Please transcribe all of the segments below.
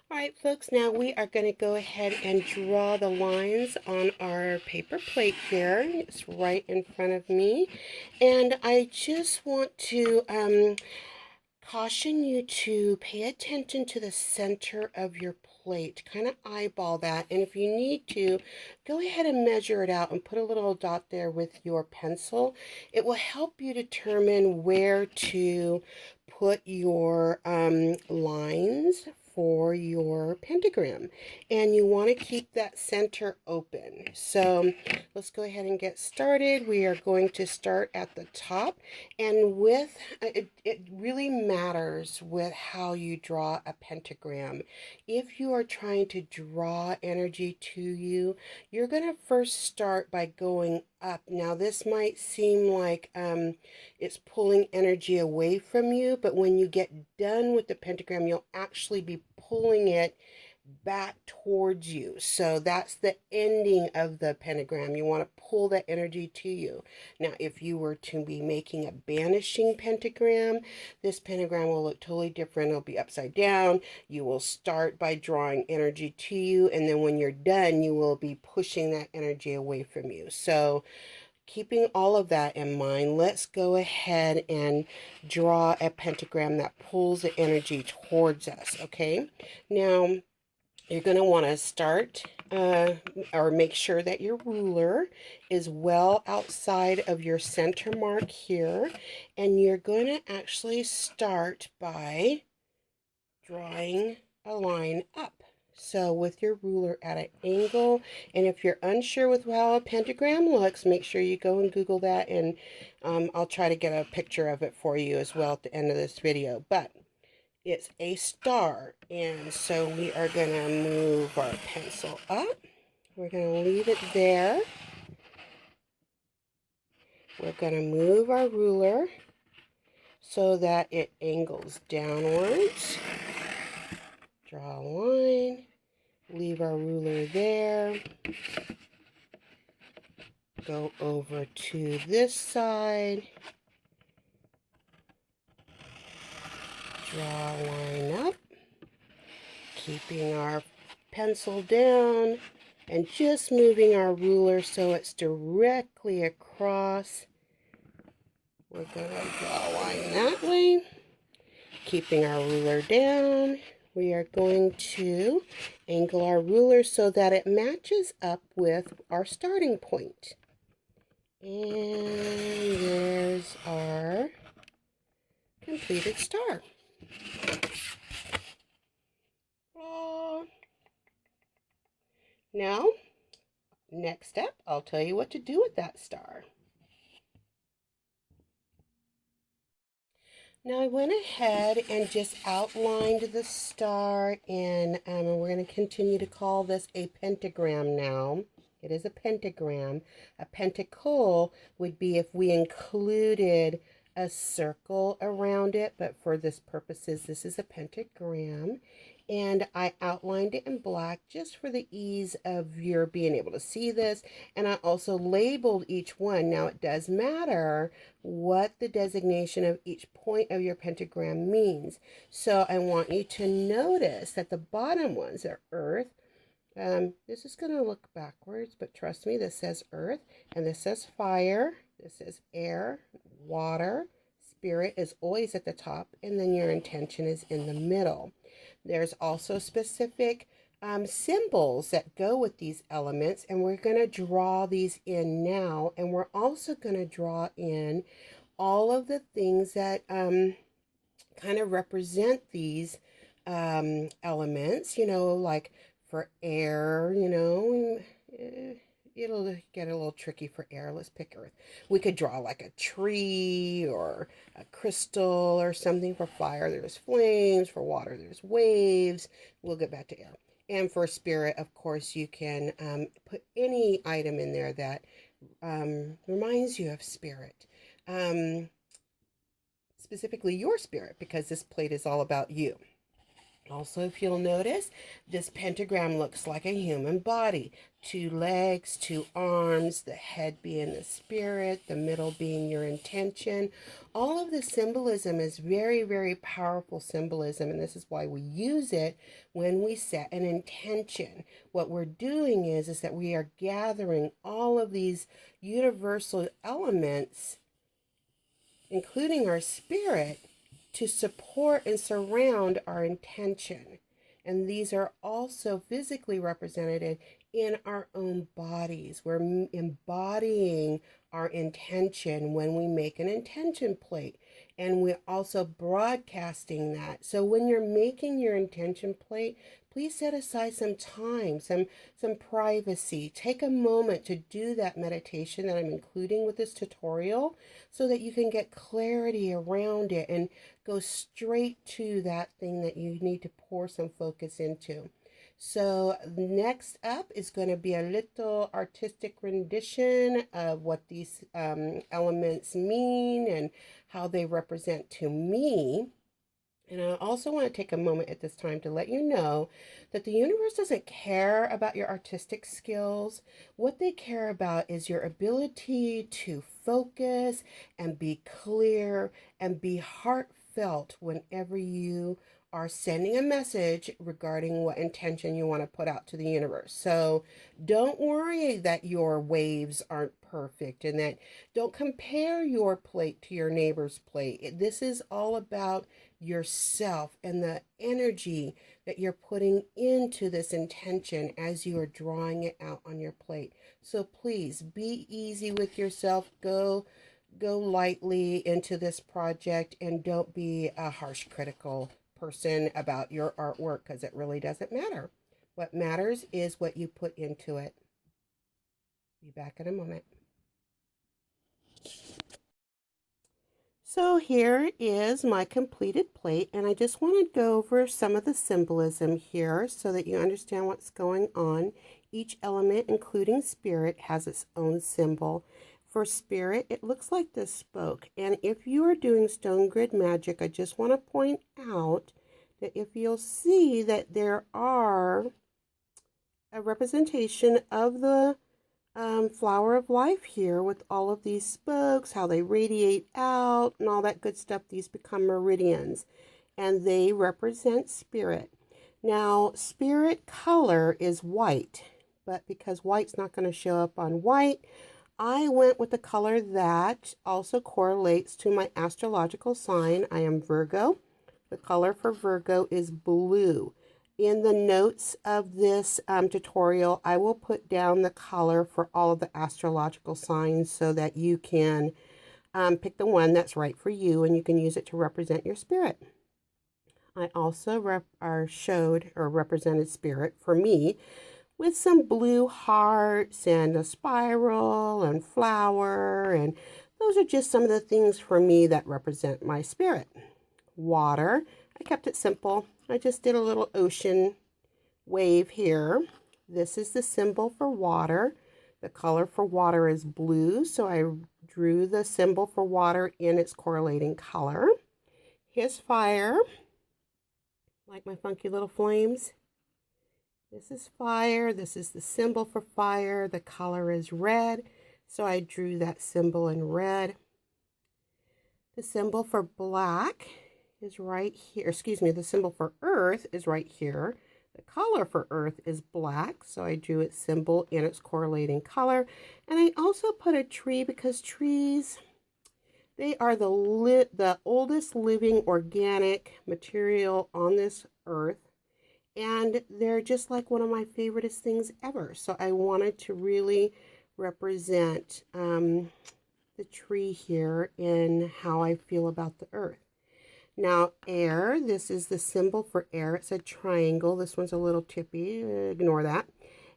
All right, folks, now we are going to go ahead and draw the lines on our paper plate here. It's right in front of me. And I just want to caution you to pay attention to the center of your plate. Kind of eyeball that. And if you need to, go ahead and measure it out and put a little dot there with your pencil. It will help you determine where to put your lines for your pentagram, and you want to keep that center open. So let's go ahead and get started. We are going to start at the top, and with it really matters with how you draw a pentagram. If you are trying to draw energy to you, you're going to first start by going up. Now this might seem like it's pulling energy away from you, but when you get done with the pentagram, you'll actually be pulling it back towards you. So that's the ending of the pentagram. You want to pull that energy to you. Now, if you were to be making a banishing pentagram, this pentagram will look totally different. It'll be upside down. You will start by drawing energy to you, and then when you're done, you will be pushing that energy away from you. So keeping all of that in mind, let's go ahead and draw a pentagram that pulls the energy towards us, okay? Now, you're going to want to start or make sure that your ruler is well outside of your center mark here. And you're going to actually start by drawing a line up. So with your ruler at an angle, and if you're unsure with how a pentagram looks, make sure you go and Google that, and I'll try to get a picture of it for you as well at the end of this video. But it's a star, and so we are going to move our pencil up. We're going to leave it there. We're going to move our ruler so that it angles downwards. Draw a line, leave our ruler there, go over to this side, draw a line up, keeping our pencil down, and just moving our ruler so it's directly across. We're going to draw a line that way, keeping our ruler down. We are going to angle our ruler so that it matches up with our starting point. And there's our completed star. Now, next step, I'll tell you what to do with that star. Now I went ahead and just outlined the star, and we're going to continue to call this a pentagram now. It is a pentagram. A pentacle would be if we included a circle around it, but for this purposes, this is a pentagram. And I outlined it in black just for the ease of your being able to see this. And I also labeled each one. Now it does matter what the designation of each point of your pentagram means. So I want you to notice that the bottom ones are earth. This is going to look backwards, but trust me, this says earth, and this says fire, this says air, water, spirit is always at the top, and then your intention is in the middle. There's also specific symbols that go with these elements, and we're going to draw these in now, and we're also going to draw in all of the things that kind of represent these elements, like for air, it'll get a little tricky for air. Let's pick earth. We could draw like a tree or a crystal or something. For fire, there's flames. For water, there's waves. We'll get back to air. And for spirit, of course, you can put any item in there that reminds you of spirit. Specifically your spirit, because this plate is all about you. Also, if you'll notice, this pentagram looks like a human body. 2 legs, 2 arms, the head being the spirit, the middle being your intention. All of the symbolism is very, very powerful symbolism, and this is why we use it when we set an intention. What we're doing is that we are gathering all of these universal elements, including our spirit, to support and surround our intention. And these are also physically represented in our own bodies. We're embodying our intention when we make an intention plate. And we're also broadcasting that. So when you're making your intention plate, please set aside some time, some privacy. Take a moment to do that meditation that I'm including with this tutorial so that you can get clarity around it and go straight to that thing that you need to pour some focus into. So next up is going to be a little artistic rendition of what these elements mean and how they represent to me. And I also want to take a moment at this time to let you know that the universe doesn't care about your artistic skills. What they care about is your ability to focus and be clear and be heartfelt whenever you are sending a message regarding what intention you want to put out to the universe. So don't worry that your waves aren't perfect and that don't compare your plate to your neighbor's plate. This is all about yourself and the energy that you're putting into this intention as you are drawing it out on your plate. So please be easy with yourself. Go lightly into this project and don't be a harsh critical person about your artwork because it really doesn't matter. What matters is what you put into it. Be back in a moment. So here is my completed plate, and I just want to go over some of the symbolism here so that you understand what's going on. Each element, including spirit, has its own symbol. For spirit, it looks like this spoke, and if you are doing stone grid magic, I just want to point out that if you'll see that there are a representation of the flower of life here with all of these spokes, how they radiate out and all that good stuff. These become meridians and they represent spirit. Now, spirit color is white, but because white's not going to show up on white, I went with the color that also correlates to my astrological sign. I am Virgo. The color for Virgo is blue. In the notes of this tutorial, I will put down the color for all of the astrological signs so that you can pick the one that's right for you and you can use it to represent your spirit. I also showed or represented spirit for me with some blue hearts and a spiral and flower, and those are just some of the things for me that represent my spirit. Water, I kept it simple. I just did a little ocean wave here. This is the symbol for water. The color for water is blue, so I drew the symbol for water in its correlating color. Here's fire, like my funky little flames. This is fire. This is the symbol for fire. The color is red, so I drew that symbol in red. The symbol for black is right here. Excuse me, the symbol for earth is right here. The color for earth is black, so I drew its symbol in its correlating color. And I also put a tree because trees, they are the oldest living organic material on this earth. And they're just like one of my favoriteest things ever. So I wanted to really represent the tree here in how I feel about the earth. Now, air, this is the symbol for air. It's a triangle. This one's a little tippy. Ignore that.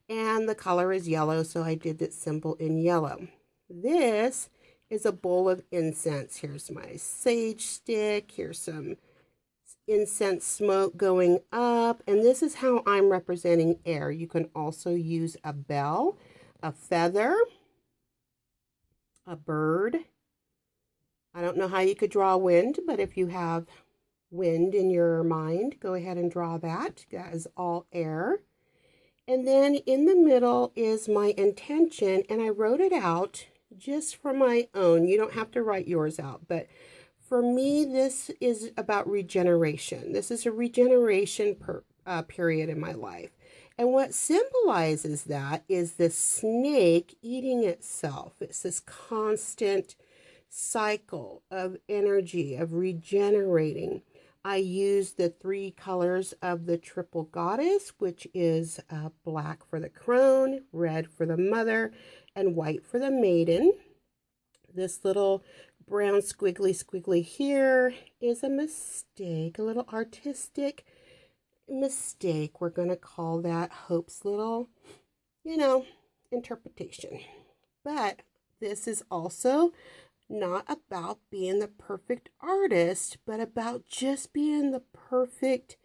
And the color is yellow, so I did that symbol in yellow. This is a bowl of incense. Here's my sage stick. Here's some incense smoke going up. And this is how I'm representing air. You can also use a bell, a feather, a bird. I don't know how you could draw wind, but if you have wind in your mind. Go ahead and draw that. That is all air. And then in the middle is my intention, and I wrote it out just for my own. You don't have to write yours out, but for me, this is about regeneration. This is a regeneration period in my life. And what symbolizes that is the snake eating itself. It's this constant cycle of energy, of regenerating. I use the 3 colors of the triple goddess, which is black for the crone, red for the mother, and white for the maiden. This little brown squiggly here is a mistake, a little artistic mistake. We're going to call that Hope's little, interpretation. But this is also not about being the perfect artist, but about just being the perfect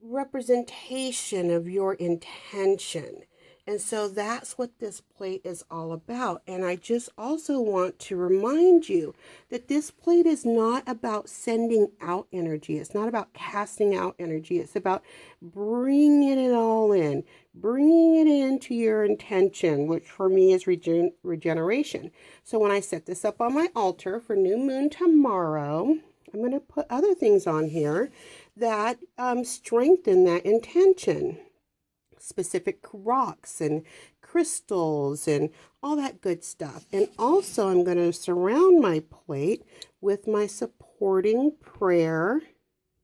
representation of your intention. And so that's what this plate is all about. And I just also want to remind you that this plate is not about sending out energy. It's not about casting out energy. It's about bringing it all in, bringing it into your intention, which for me is regeneration. So when I set this up on my altar for new moon tomorrow, I'm going to put other things on here that strengthen that intention. Specific rocks and crystals and all that good stuff. And also I'm going to surround my plate with my supporting prayer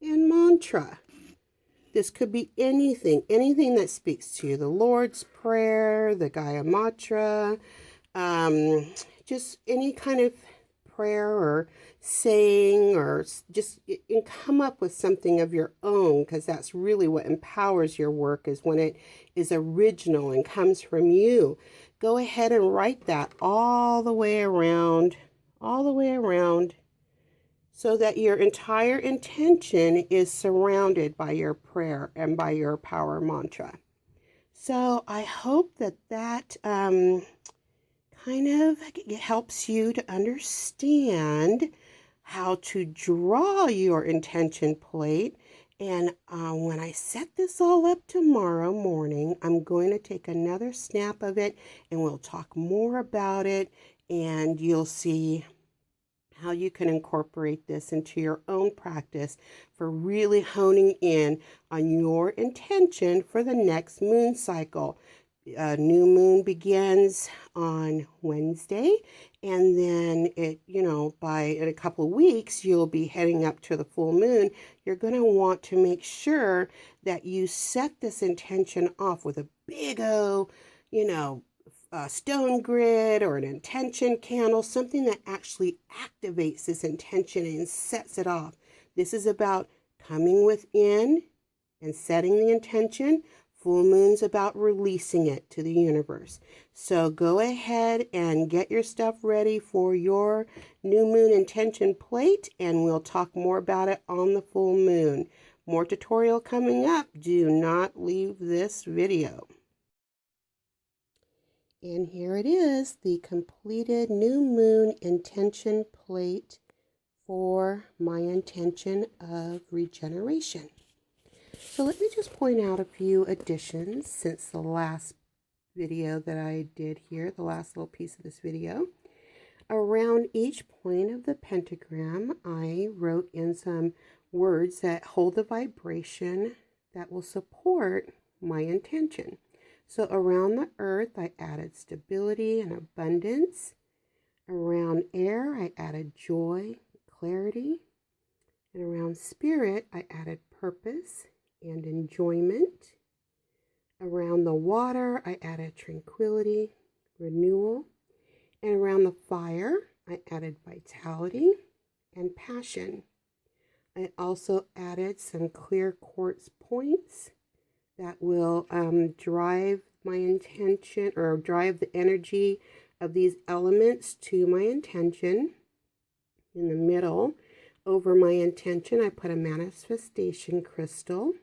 and mantra. This could be anything that speaks to you. The Lord's Prayer, the Gaia Mantra, just any kind of prayer or saying, or just come up with something of your own, because that's really what empowers your work, is when it is original and comes from you. Go ahead and write that all the way around, so that your entire intention is surrounded by your prayer and by your power mantra. So I hope that kind of helps you to understand how to draw your intention plate. And when I set this all up tomorrow morning, I'm going to take another snap of it and we'll talk more about it, and you'll see how you can incorporate this into your own practice for really honing in on your intention for the next moon cycle. New moon begins on Wednesday, and then in a couple of weeks, you'll be heading up to the full moon. You're going to want to make sure that you set this intention off with a big stone grid or an intention candle, something that actually activates this intention and sets it off. This is about coming within and setting the intention. Full moon's about releasing it to the universe. So go ahead and get your stuff ready for your new moon intention plate, and we'll talk more about it on the full moon. More tutorial coming up. Do not leave this video. And here it is, the completed new moon intention plate for my intention of regeneration. So let me just point out a few additions since the last video that I did here, the last little piece of this video. Around each point of the pentagram, I wrote in some words that hold the vibration that will support my intention. So around the earth, I added stability and abundance. Around air, I added joy, clarity. And around spirit, I added purpose and enjoyment. Around the water, I added tranquility, renewal. And around the fire, I added vitality and passion. I also added some clear quartz points that will drive my intention, or drive the energy of these elements to my intention. In the middle, over my intention, I put a manifestation crystal.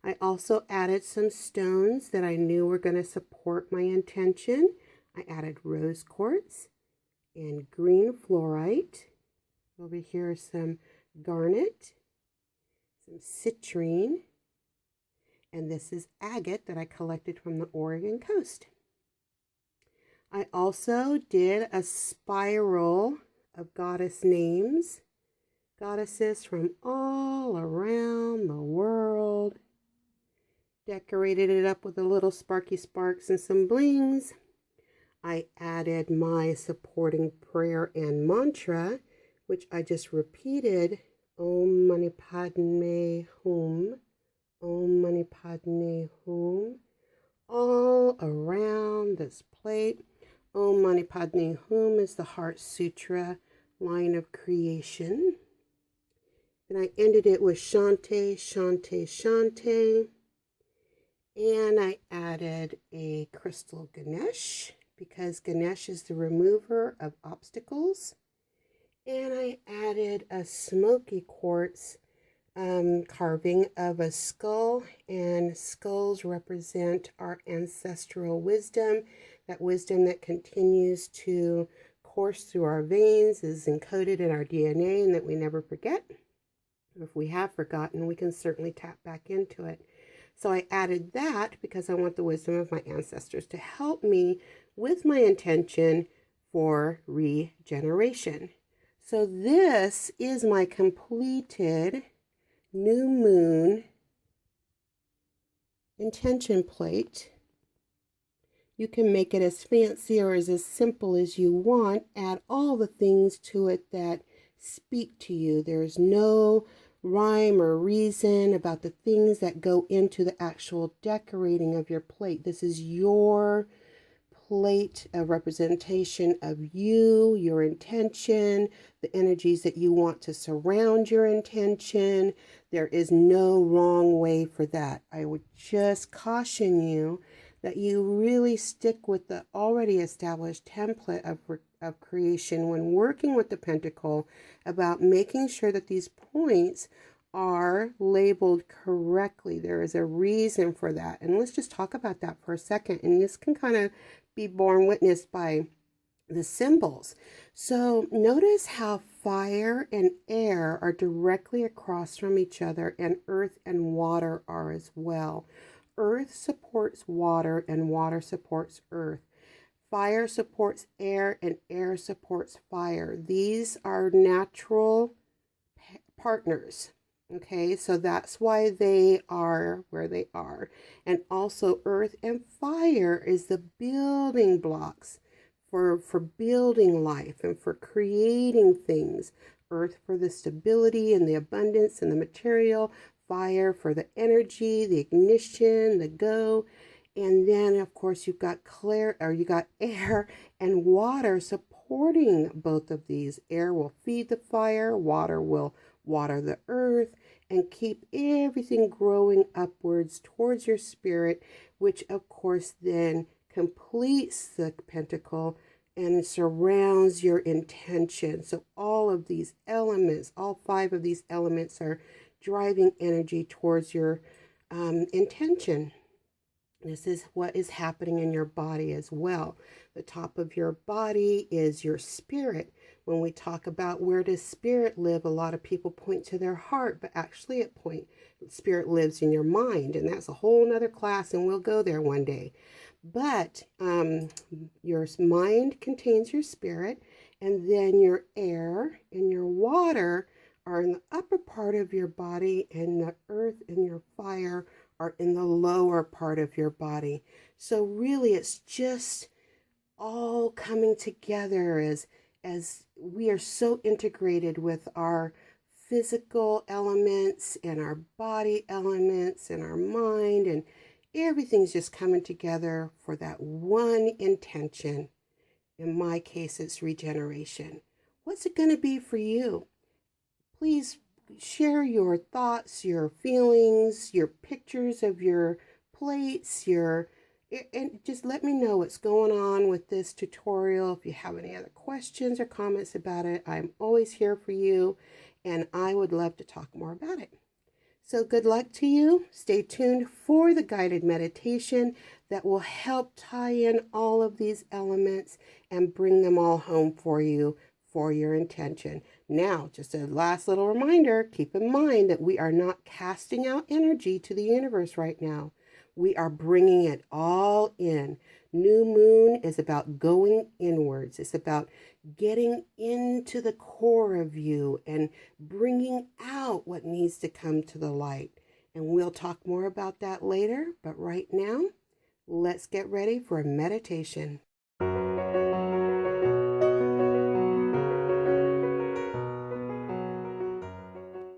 I also added some stones that I knew were going to support my intention. I added rose quartz and green fluorite. Over here are some garnet, some citrine, and this is agate that I collected from the Oregon coast. I also did a spiral of goddess names, goddesses from all around the world. Decorated it up with a little sparky sparks and some blings. I added my supporting prayer and mantra, which I just repeated. Om Mani Padme Hum. Om Mani Padme Hum. All around this plate. Om Mani Padme Hum is the Heart Sutra line of creation. And I ended it with Shante, Shante, Shante. And I added a crystal Ganesh because Ganesh is the remover of obstacles. And I added a smoky quartz carving of a skull, and skulls represent our ancestral wisdom, that wisdom that continues to course through our veins, is encoded in our DNA, and that we never forget. If we have forgotten, we can certainly tap back into it. So I added that because I want the wisdom of my ancestors to help me with my intention for regeneration. So this is my completed new moon intention plate. You can make it as fancy or as simple as you want. Add all the things to it that speak to you. There's no rhyme or reason about the things that go into the actual decorating of your plate. This is your plate, a representation of you, your intention, the energies that you want to surround your intention. There is no wrong way for that. I would just caution you that you really stick with the already established template of creation when working with the pentacle, about making sure that these points are labeled correctly. There is a reason for that. And let's just talk about that for a second. And this can kind of be borne witness by the symbols. So notice how fire and air are directly across from each other, and earth and water are as well. Earth supports water and water supports earth. Fire supports air and air supports fire. These are natural partners. Okay, so that's why they are where they are. And also earth and fire is the building blocks for building life and for creating things. Earth for the stability and the abundance and the material. Fire for the energy, the ignition, the go. And then of course you've got air and water supporting both of these. Air will feed the fire, water will water the earth, and keep everything growing upwards towards your spirit, which of course then completes the pentacle and surrounds your intention. So all of these elements, all 5 of these elements, are driving energy towards your intention. This is what is happening in your body as well. The top of your body is your spirit. When we talk about where does spirit live, a lot of people point to their heart, but actually spirit lives in your mind, and that's a whole nother class, and we'll go there one day. But your mind contains your spirit, and then your air and your water are in the upper part of your body, and the earth and your fire are in the lower part of your body. So really it's just all coming together as we are so integrated with our physical elements and our body elements and our mind, and everything's just coming together for that one intention. In my case, it's regeneration. What's it going to be for you? Please share your thoughts, your feelings, your pictures of your plates, and just let me know what's going on with this tutorial. If you have any other questions or comments about it, I'm always here for you, and I would love to talk more about it. So good luck to you. Stay tuned for the guided meditation that will help tie in all of these elements and bring them all home for you for your intention. Now, just a last little reminder, keep in mind that we are not casting out energy to the universe right now. We are bringing it all in. New moon is about going inwards. It's about getting into the core of you and bringing out what needs to come to the light. And we'll talk more about that later. But right now, let's get ready for a meditation.